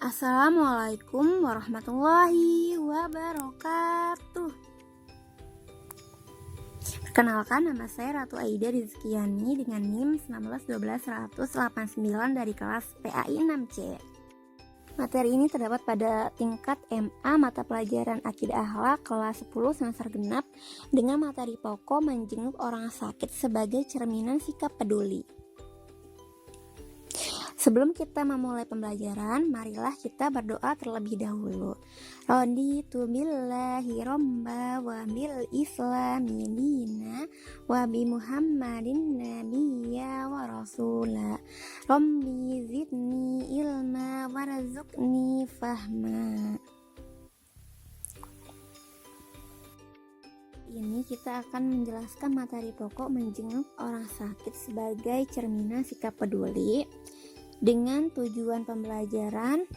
Assalamualaikum warahmatullahi wabarakatuh. Perkenalkan, nama saya Ratu Aida Rizkiani dengan NIM 1912189 dari kelas PAI 6C. Materi ini terdapat pada tingkat MA mata pelajaran Akidah Akhlak kelas 10 semester genap dengan materi pokok menjenguk orang sakit sebagai cerminan sikap peduli. Sebelum kita memulai pembelajaran, marilah kita berdoa terlebih dahulu. Raditu billahi robba wa bil islami dina wa bi Muhammadin nabiyya wa rasula. Rabbi zidni ilma warzuqni fahma. Ini kita akan menjelaskan materi pokok menjenguk orang sakit sebagai cerminan sikap peduli. Dengan tujuan pembelajaran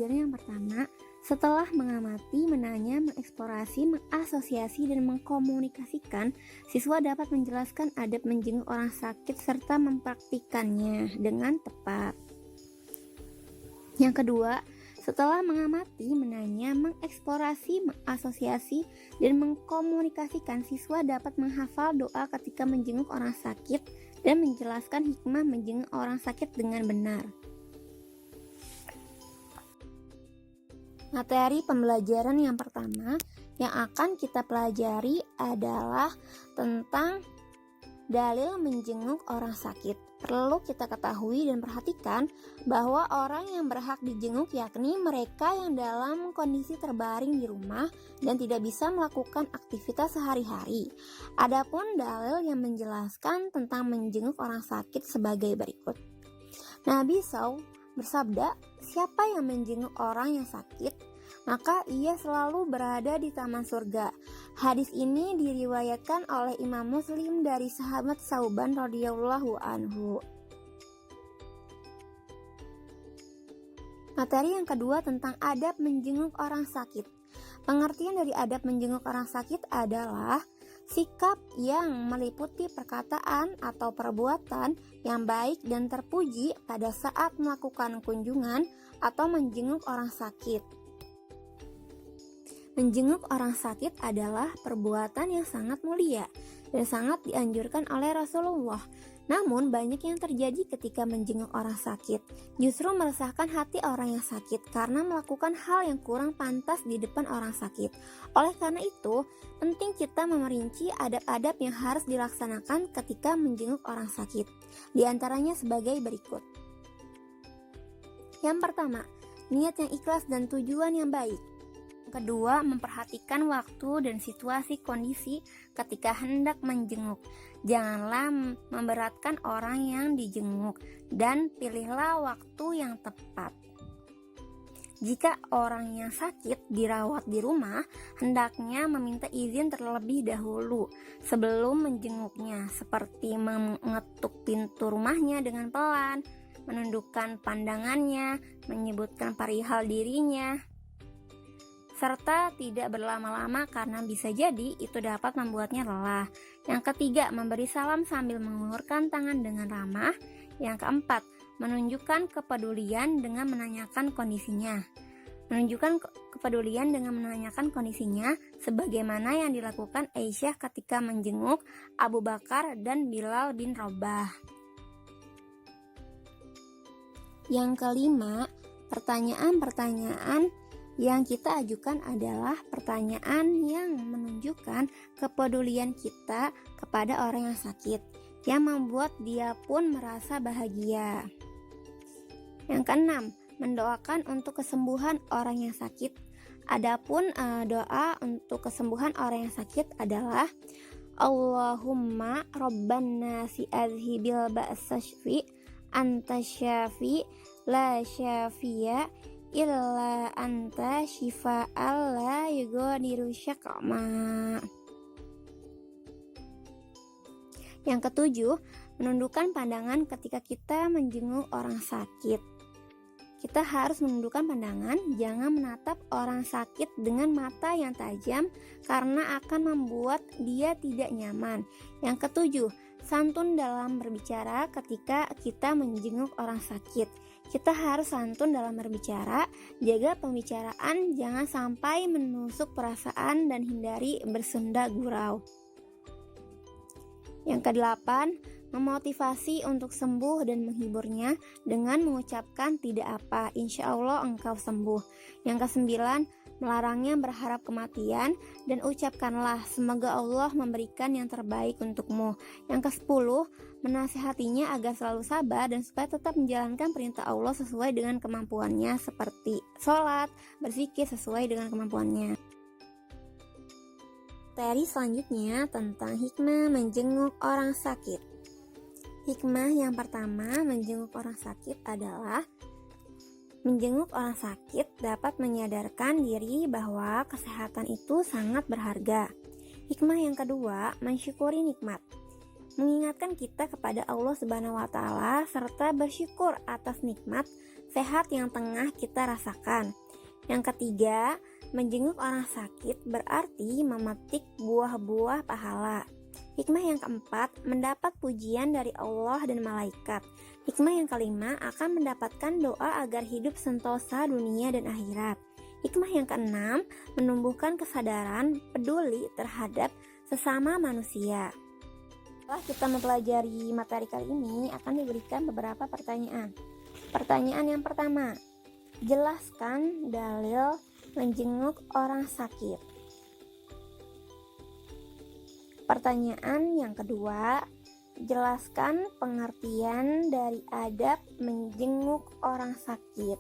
yang pertama, setelah mengamati, menanya, mengeksplorasi, mengasosiasi, dan mengkomunikasikan, siswa dapat menjelaskan adab menjenguk orang sakit serta mempraktikannya dengan tepat. Yang kedua, setelah mengamati, menanya, mengeksplorasi, mengasosiasi, dan mengkomunikasikan, siswa dapat menghafal doa ketika menjenguk orang sakit dan menjelaskan hikmah menjenguk orang sakit dengan benar. Materi pembelajaran yang pertama yang akan kita pelajari adalah tentang dalil menjenguk orang sakit. Perlu kita ketahui dan perhatikan bahwa orang yang berhak dijenguk yakni mereka yang dalam kondisi terbaring di rumah dan tidak bisa melakukan aktivitas sehari-hari. Adapun dalil yang menjelaskan tentang menjenguk orang sakit sebagai berikut. Nabi SAW bersabda, siapa yang menjenguk orang yang sakit, maka ia selalu berada di taman surga. Hadis ini diriwayatkan oleh Imam Muslim dari sahabat Sauban radhiyallahu anhu. Materi yang kedua tentang adab menjenguk orang sakit. Pengertian dari adab menjenguk orang sakit adalah sikap yang meliputi perkataan atau perbuatan yang baik dan terpuji pada saat melakukan kunjungan atau menjenguk orang sakit. Menjenguk orang sakit adalah perbuatan yang sangat mulia dan sangat dianjurkan oleh Rasulullah. Namun banyak yang terjadi ketika menjenguk orang sakit justru meresahkan hati orang yang sakit karena melakukan hal yang kurang pantas di depan orang sakit. Oleh karena itu, penting kita memerinci adab-adab yang harus dilaksanakan ketika menjenguk orang sakit. Di antaranya sebagai berikut. Yang pertama, niat yang ikhlas dan tujuan yang baik. Kedua, memperhatikan waktu dan situasi kondisi ketika hendak menjenguk. Janganlah memberatkan orang yang dijenguk dan pilihlah waktu yang tepat. Jika orang yang sakit dirawat di rumah, hendaknya meminta izin terlebih dahulu sebelum menjenguknya, seperti mengetuk pintu rumahnya dengan pelan, menundukkan pandangannya, menyebutkan perihal dirinya, serta tidak berlama-lama karena bisa jadi itu dapat membuatnya lelah. Yang ketiga, memberi salam sambil mengulurkan tangan dengan ramah. Yang keempat, menunjukkan kepedulian dengan menanyakan kondisinya. Sebagaimana yang dilakukan Aisyah ketika menjenguk Abu Bakar dan Bilal bin Rabah. Yang kelima, pertanyaan-pertanyaan yang kita ajukan adalah pertanyaan yang menunjukkan kepedulian kita kepada orang yang sakit, yang membuat dia pun merasa bahagia. Yang keenam, mendoakan untuk kesembuhan orang yang sakit. Adapun doa untuk kesembuhan orang yang sakit adalah Allahumma rabban nasi azhibil ba'sashfi anta syafi la syafiya illa anta shifa'al la yughadiru syaqma. Yang ketujuh, menundukkan pandangan ketika kita menjenguk orang sakit. Kita harus menundukkan pandangan, jangan menatap orang sakit dengan mata yang tajam karena akan membuat dia tidak nyaman. Yang ketujuh, Santun dalam berbicara ketika kita menjenguk orang sakit. Kita harus santun dalam berbicara, jaga pembicaraan, jangan sampai menusuk perasaan dan hindari bersenda gurau. Yang kedelapan, memotivasi untuk sembuh dan menghiburnya dengan mengucapkan tidak apa, insya Allah engkau sembuh. Yang kesembilan, melarangnya berharap kematian dan ucapkanlah semoga Allah memberikan yang terbaik untukmu. Yang kesepuluh, menasihatinya agar selalu sabar dan supaya tetap menjalankan perintah Allah sesuai dengan kemampuannya seperti sholat, berzikir sesuai dengan kemampuannya. Materi selanjutnya tentang hikmah menjenguk orang sakit. Hikmah yang pertama menjenguk orang sakit adalah menjenguk orang sakit dapat menyadarkan diri bahwa kesehatan itu sangat berharga. Hikmah yang kedua, mensyukuri nikmat. Mengingatkan kita kepada Allah Subhanahu wa taala serta bersyukur atas nikmat sehat yang tengah kita rasakan. Yang ketiga, menjenguk orang sakit berarti memetik buah-buah pahala. Hikmah yang keempat, mendapat pujian dari Allah dan malaikat. Hikmah yang kelima, akan mendapatkan doa agar hidup sentosa dunia dan akhirat. Hikmah yang keenam, menumbuhkan kesadaran peduli terhadap sesama manusia. Setelah kita mempelajari materi kali ini, akan diberikan beberapa pertanyaan. Pertanyaan yang pertama, jelaskan dalil menjenguk orang sakit. Pertanyaan yang kedua, jelaskan pengertian dari adab menjenguk orang sakit.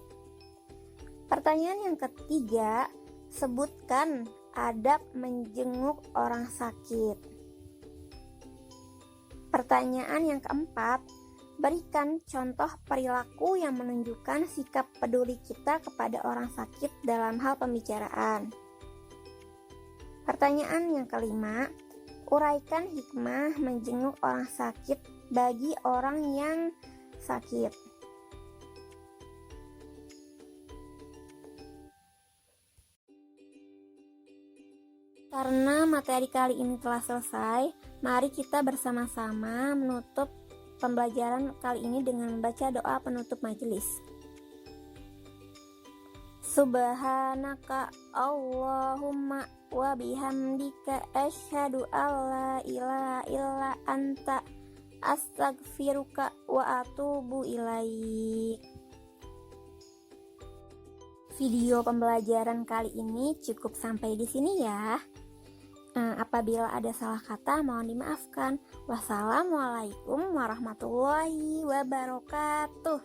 Pertanyaan yang ketiga, sebutkan adab menjenguk orang sakit. Pertanyaan yang keempat, berikan contoh perilaku yang menunjukkan sikap peduli kita kepada orang sakit dalam hal pembicaraan. Pertanyaan yang kelima, uraikan hikmah menjenguk orang sakit bagi orang yang sakit. Karena materi kali ini telah selesai, mari kita bersama-sama menutup pembelajaran kali ini dengan membaca doa penutup majelis. Subhanaka Allahumma wa bihamdika asyhadu alla ilaha illa anta astaghfiruka wa atubu ilaik. Video pembelajaran kali ini cukup sampai di sini ya. Apabila ada salah kata mohon dimaafkan. Wassalamualaikum warahmatullahi wabarakatuh.